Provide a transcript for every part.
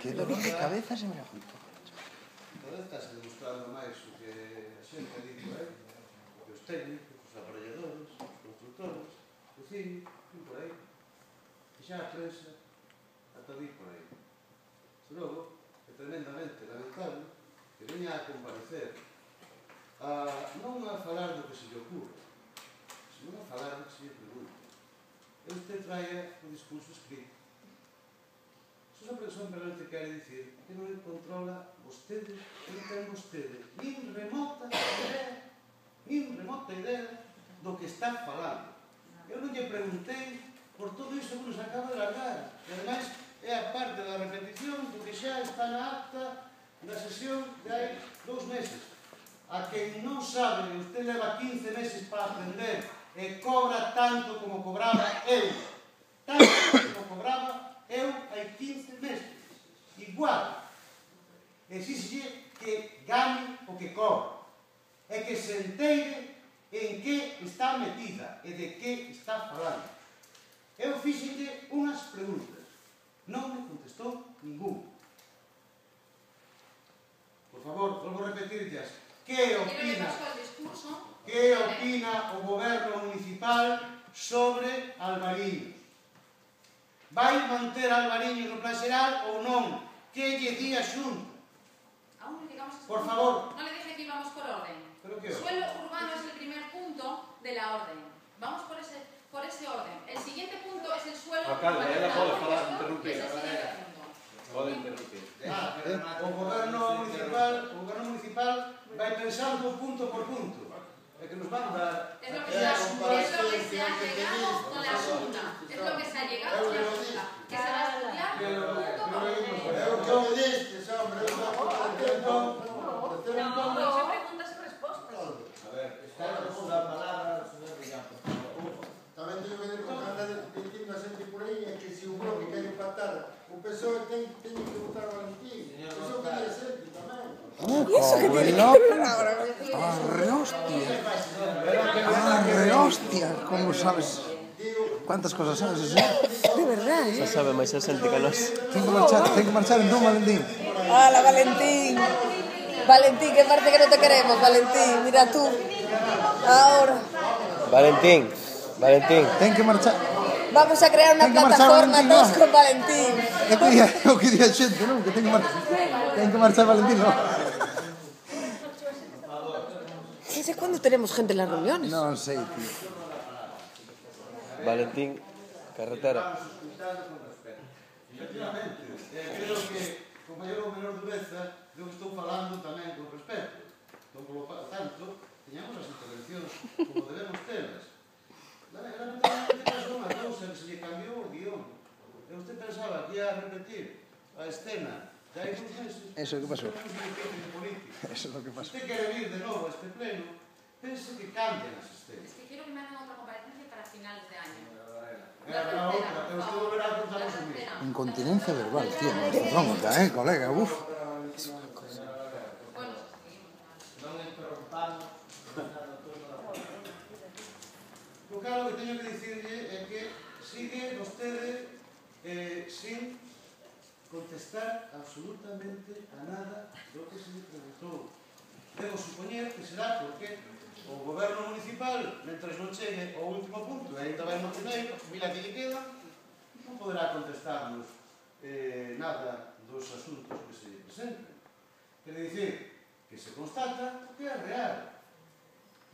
Que dolor de cabeza se me juntó. Cada vez estás demostrando máis o que a xente ha dito, que os técnicos, os aparelladores, os constructores, o cine, e por aí. E xa a prensa, ata di por aí. Se logo, é tremendamente lamentable que veña a comparecer non a falar do que se lle ocurre, senón a falar do que se lle pregunta. E usted traia o discurso escrito. Esa persona realmente quere dicir que non controla vostede, non ten vostede nin remota idea do que está falando. Eu non lle preguntei por todo iso que nos acaba de largar. E ademais é a parte da repetición do que xa está na acta da sesión de hai 2 meses. A quen non sabe que usted leva 15 meses para aprender e cobra tanto como cobraba eu. Tanto como cobraba eu hai 15 meses. Igual. Exige que gane o que cobra. E que se enteire en que está metida e de que está falando. Eu fíxenlle unhas preguntas. Non me contestou ningún. Por favor, volvo a repetirlas. Que opina o goberno municipal sobre Albariños? Vai manter Albariños no plan xeral ou non? Que lle di a Xunta? Por favor. No le dije que íbamos por orden. Suelo urbano es el primer punto de la orden. Vamos por ese orden. El siguiente punto es el suelo urbano. Alcalde, ela pode falar, interrumpir. Pode interrumpir. O goberno municipal vai pensando punto por punto. É que nos van dar... Es lo que se ha llegado con la Junta. Es lo que se ha llegado con la Junta. Que se va a estudiar punto por punto. É o que me diste, hombre. Son preguntas y respuestas. A ver, está a palabra, señor Villán, por favor. Tamén teño que decir que anda dicindo a xente por aí é que se o bloque quere empatar o PSOE ten que votar a Valentín. Iso que di a xente tamén. ¿Y eso qué tiene que ver ahora? ¡Arre hostia! ¡Arre hostia! ¿Cómo sabes? ¿Cuántas cosas sabes eso? De verdad, Xa sabe máis a xente que nós. Ten que marchar en tú, Valentín. ¡Hala, Valentín! Valentín, que parece que no te queremos, Valentín. Mira tú. Ahora. Valentín. Ten que marchar. Vamos a crear una plataforma todos con Valentín. É o que di a xente, non? Que ten que marchar Valentín, non? ¿Desde cuándo tenemos gente en las reuniones? Non sei, tío. Valentín, carretera. Efectivamente, creo que, compañero menor dureza, eu estou falando tamén con respeto. Entón, polo tanto, teñamos as intervencións como debemos telas. Lamentablemente pasou unha cousa que se lle cambiou o guión. E usted pensaba que ia repetir a escena de hai 2 meses. Eso que pasou. Eso é o que pasou. Se usted quere vir de novo a este pleno, pense que cambien as escenas. Es que quiero que me hagan otra comparecencia para finales de año. Habrá outra, pero usted volverá a contar con mí. Incontinencia verbal, tío. Vamos, colega, uf. Non interrompamos. O claro que teño que dicirlle é que sigue vostede sin contestar absolutamente a nada do que se lle preguntou. Debo supoñer que será porque o goberno municipal, mentre non chegue ao último punto, e ainda vai no primeiro, mira que lle queda, non poderá contestarnos nada dos asuntos que se lle presenten. Quer dicir, que se constata que é real.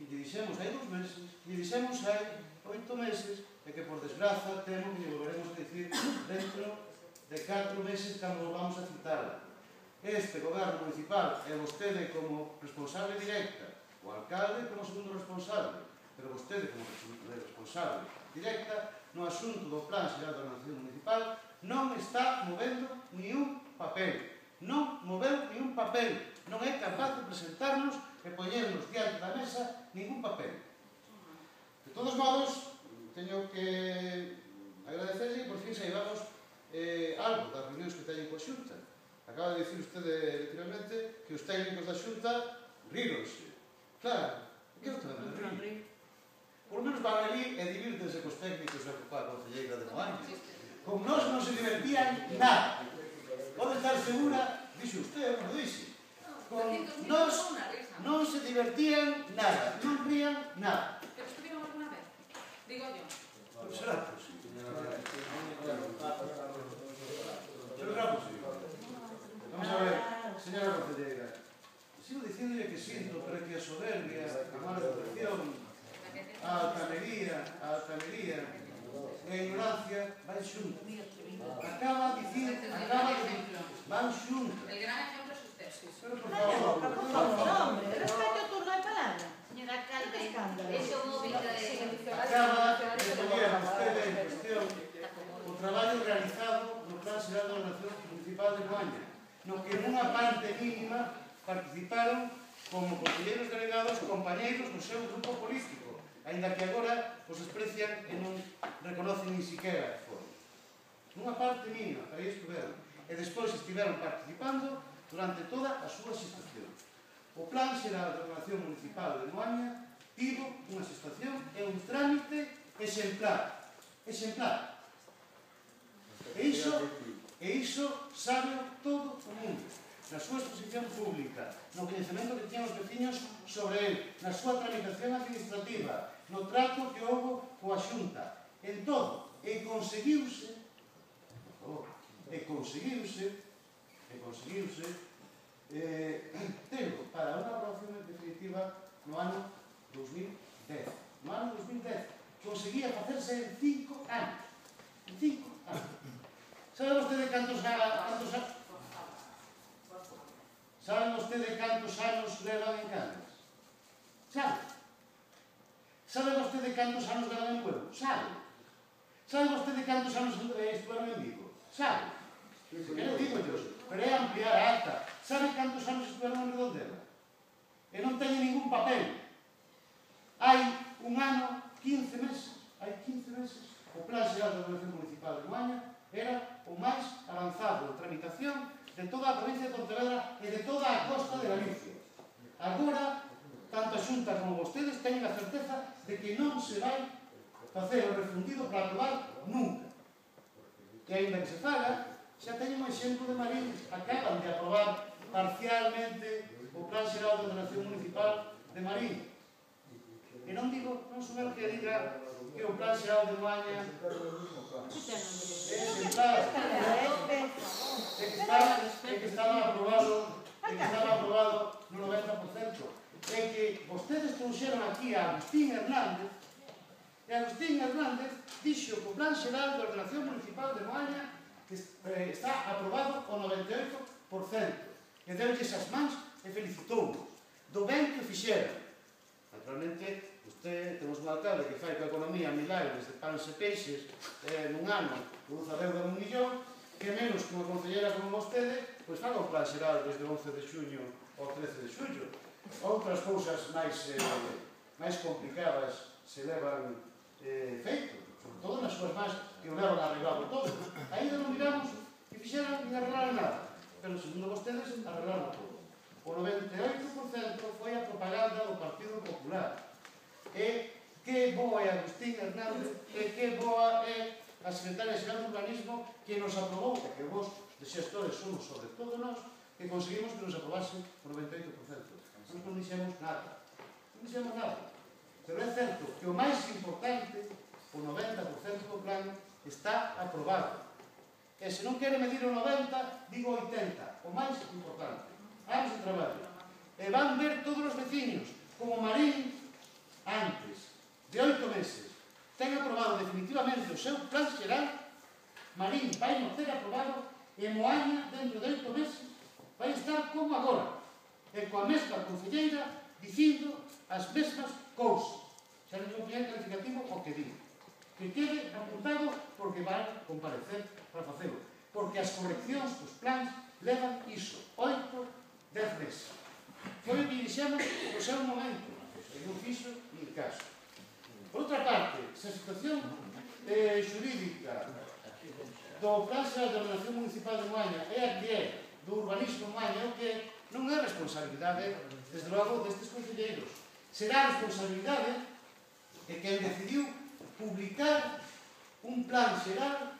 E lle dixemos hai 2 meses, e lle dixemos hai 8 meses, e que por desgraza temo que lle volveremos a dicir dentro de 4 meses cando vamos a citar. Este goberno municipal e vostede como responsable directa, o alcalde como segundo responsable, pero vostede como responsable directa no asunto do plan xeral da organización municipal non está movendo ni un papel. Non moveu ni un papel. Non é capaz de presentarnos e poñernos diante da mesa ningún papel. De todos modos, teño que agradecerle que por fin saibamos algo das reunións que teñen coa Xunta. Acaba de dicir usted literalmente que os técnicos da Xunta ríronse. Claro, que eu tamén me río. Por lo menos van ali e divírtense cos técnicos e coa concelleira de Moaña. Con nós non se divertían nada. Pode estarse asegura, dixo usted, non dixe, non se divertían nada, non rían nada. ¿Pero estuvieron alguna vez? Digo yo. Pero será posible. Vamos a ver, señora concelleira, sigo diciéndole que siento, pero que a soberbia, a mala educación, a altanería e a ignorancia van xuntas. Acaba de decir, van xuntas. El gran ejemplo es usted. Pero por favor, Respecto ao turno de palabra. Señora alcalde, ese móvil de... acaba de poner usted en cuestión o traballo realizado no Plan Xeral da Ordenación Municipal de Moaña, no que nunha parte mínima participaron como conselleiros delegados compañeiros do seu grupo político, aínda que agora os desprecian e non reconocen ni siquiera a forma. Nunha parte mínima, para aí estuveron, e despois estiveron participando durante toda a súa xestación. O Plan Xeral de Ordenación Municipal de Moaña tivo unha xestación e un trámite exemplar. Exemplar. E iso sabe todo o mundo. Na súa exposición pública, no coñecemento que tiñan os veciños sobre el, na súa tramitación administrativa, no trato que houve coa Xunta, en todo. E conseguiuse telo para unha aprobación definitiva no ano 2010. No ano 2010 conseguía facerse en 5 anos. En 5 anos. Sabe vostede cantos anos levan en Cangas? Sabe vostede cantos anos levan en Huelva? Sabe vostede cantos anos estuveron en Vigo? Sabe? Que non digo yo, pero é ampliar a acta. Sabe cantos anos estuveron en Redondela? E non teñen ningún papel. Hai un ano, 15 meses, o Plan Xeral de Ordenación Municipal de Moaña era o máis avanzado en tramitación de toda a provincia de Pontevedra e de toda a costa de Galicia. Agora, tanto a Xunta como vostedes teñen a certeza de que non se vai facer o refundido para aprobar nunca. E ainda que se faga, xa teñen un exemplo de Marín, acaban de aprobar parcialmente o Plan Xeral de Ordenación Municipal de Marín. E non digo, non sou eu que diga que o Plan Xeral de Moaña é exemplar, que estaba aprobado no 90%, é que vostedes trouxeron aquí a Agustín Hernández, e Agustín Hernández dixo que o Plan Xeral de Ordenación Municipal de Moaña está aprobado ao 98%, e deulles as mans e felicitou do ben que fixeron. Naturalmente, temos un alcalde que fai coa economía milagres de pans e peixes nun ano, produz a deuda dun millón, que menos que unha concelleira como vostede, pois faga o Plan Xeral desde o 11 de xuño ao 13 de xullo. Outras cousas máis complicadas se levan feito, sobre todo nas súas mans que o levan arreglado todo. Ainda non digamos que fixeran ni arreglaran nada, pero segundo vostedes arreglaron todo. O 98% foi a propaganda do Partido Popular. E que boa é Agustín Hernández, e que boa é a Secretaria Xeral de Urbanismo que nos aprobou, e que vos de xestores somos sobre todo nós, que conseguimos que nos aprobase o 98%. Nós non dixemos nada. Pero é certo que o máis importante, o 90% do plan, está aprobado. E se non quere medir o 90, digo 80, o máis importante. Anos de traballo. E van ver todos os veciños, como Marín, antes de 8 meses, ten aprobado definitivamente o seu plan xeral. Marín vai non ter aprobado, e Moaña, dentro de 8 meses, vai estar como agora, e coa mesma concelleira, dicindo as mesmas cousas. Xa non é un plan calificativo o que digo. Que quede apuntado porque vai comparecer para facelo. Porque as correccións dos plans levan iso, 8, 10 meses. Foi o que dixemos no seu momento, e non fixo ni caso. Por outra parte, se a situación xurídica do Plan Xeral de Ordenación Municipal de Moaña é a que é, do urbanismo Moaña, o que non é responsabilidade, desde logo, destes concelleiros. Será responsabilidade de quen decidiu publicar un plan xeral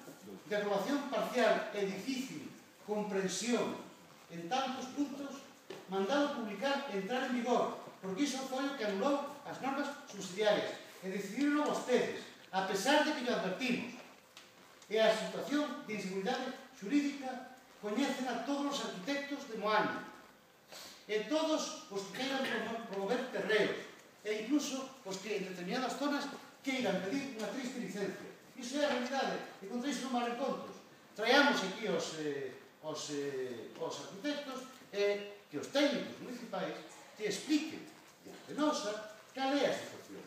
de aprobación parcial e difícil, comprensión en tantos puntos, mandado publicar e entrar en vigor, porque iso foi o que anulou as normas subsidiarias, e decidiron vostedes, a pesar de que yo advertimos. E a situación de inseguridade xurídica coñecen a todos os arquitectos de Moaña, e todos os que queiran promover terreos, e incluso os que en determinadas zonas queiran pedir unha triste licencia. Iso é a realidade, e contra iso non valen contos. Traemos aquí os arquitectos e que os técnicos municipais te expliquen diante nosa cal é a situación,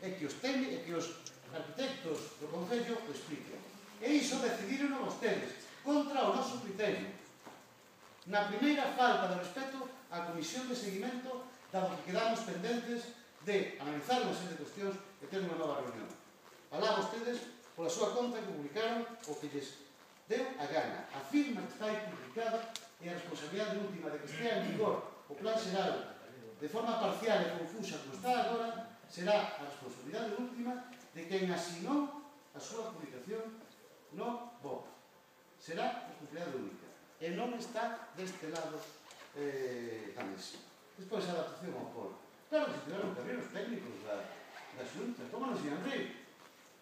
e que os arquitectos do Concello o expliquen. E iso decidiron vostedes contra o noso criterio. Na primeira falta de respeto á Comisión de Seguimento, dado que quedamos pendentes de analizar unha serie de cuestións e ter unha nova reunión. Alá vostedes, pola súa conta, que publicaron o que lles deu a gana. Afirma que está aí publicada e a responsabilidade última de que estea en vigor o plan xeral de forma parcial e confusa como está agora, será a responsabilidade última de quen asinou a súa publicación no BOC. Será responsabilidade única. E non está deste lado da mesa. Despois a adaptación ao polo. Claro que se tiveron que abrir os técnicos da Xunta, como non se iban abrir?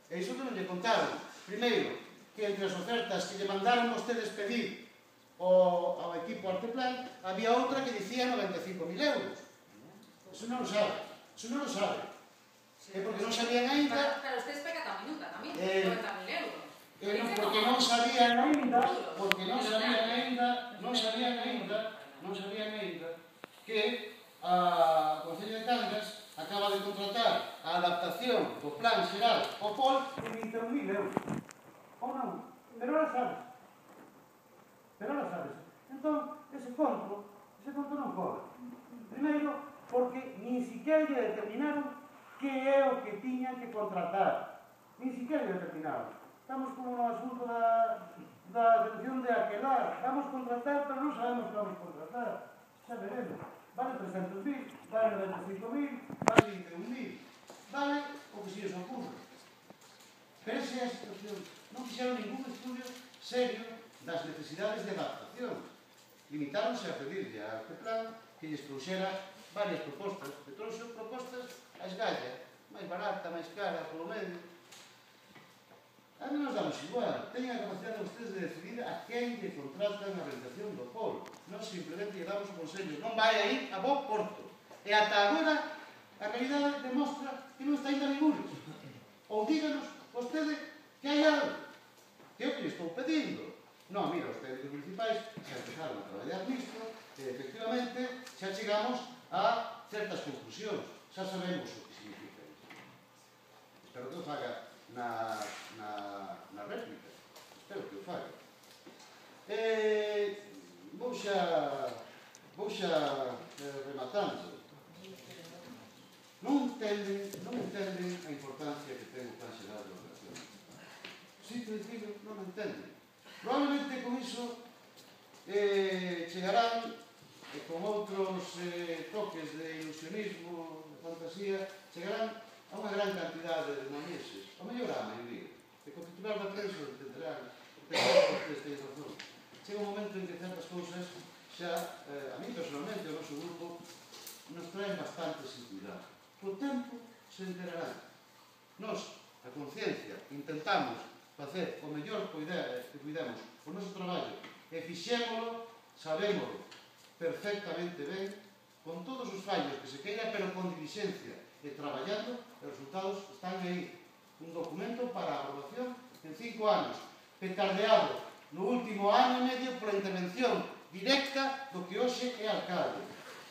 E iso que non lle contaron. Primeiro, que entre as ofertas que lle mandaron vostedes pedir ao equipo Arteplan, había outra que dicía 95.000 euros. Eso non lo sabe. Eso non lo sabe. É porque non sabían ainda... Pero ustedes pecatan minuta tamén, 90.000 euros. Porque non sabían ainda que a Concello de Cangas acaba de contratar a adaptación do plan xeral ao POL en 21.000 euros. Ou non? Pero ahora sabes. Entón, ese conto non cobra. Primeiro, porque nin siquiera lle determinaron que é o que tiñan que contratar. Nin siquiera lle determinaron. Estamos como no asunto da detención de aquelar. Vamos a contratar, pero non sabemos que vamos a contratar. Xa veremos. Vale 300.000, vale 95.000, vale 21.000. Vale o que se os ocurre. Pero esa é a situación. Non fixeron ningún estudio serio das necesidades de adaptación. Limitáronse a pedirle a Arteplan que lles trouxera varias propostas. De todas as propostas, a esgalla, máis barata, máis cara, polo medio. A mí nos damos igual. Teñen a capacidade vostedes de decidir a quen lle contratan a realización do polo. Non simplemente lle damos o consello. Non vai aí a bo porto. E ata agora a realidade demostra que non está ainda ningures. Ou díganos vostede que hai algo. Que é o que lle estou pedindo. Non, mira, os técnicos municipais xa empezaron a traballar nisto e efectivamente xa chegamos a certas conclusións. Xa sabemos o que significa isto. Espero que o faga na réplica. Espero que o faga. Vou xa rematando. Non entenden a importancia que ten o plan xeral de ordenación. Si te digo, non entenden. Probablemente con iso chegarán con outros toques de ilusionismo, de fantasía, chegarán a unha gran cantidade de moñeses, a mellor a maioría, e con titular da prensa entenderán, porque este razón. Chega un momento en que certas cousas xa, a mí personalmente, o noso grupo, nos traen bastante seguridade. Co tempo se enterarán. Nos, a conciencia, intentamos facer o mellor que cuidemos o noso traballo e fixémolo, sabémolo perfectamente ben, con todos os fallos que se queira, pero con diligencia e traballando, os resultados están aí. Un documento para a aprobación en 5 anos, petardeado no último ano e medio pola intervención directa do que hoxe é alcalde,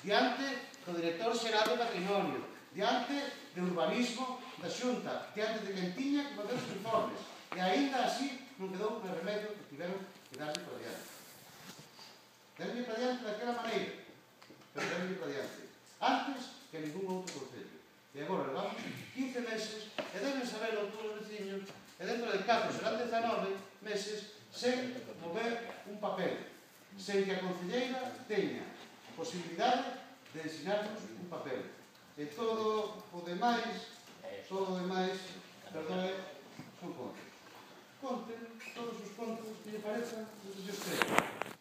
diante do director xeral de patrimonio, diante de urbanismo da Xunta, diante de quen tiña que facer os informes, e aínda así non quedou máis remedio que tiveron que darlle para diante. Darlle para diante daquela maneira, pero darlle para diante, antes que ningún outro concello. E agora levamos 15 meses e deben saberlo todos os veciños, e dentro de 4 serán 19 meses sen mover un papel, sen que a concelleira teña posibilidade de ensinarnos un papel. E todo o demais, perdone, son contos. Conten todos os contos que lle parezan dos que os creen.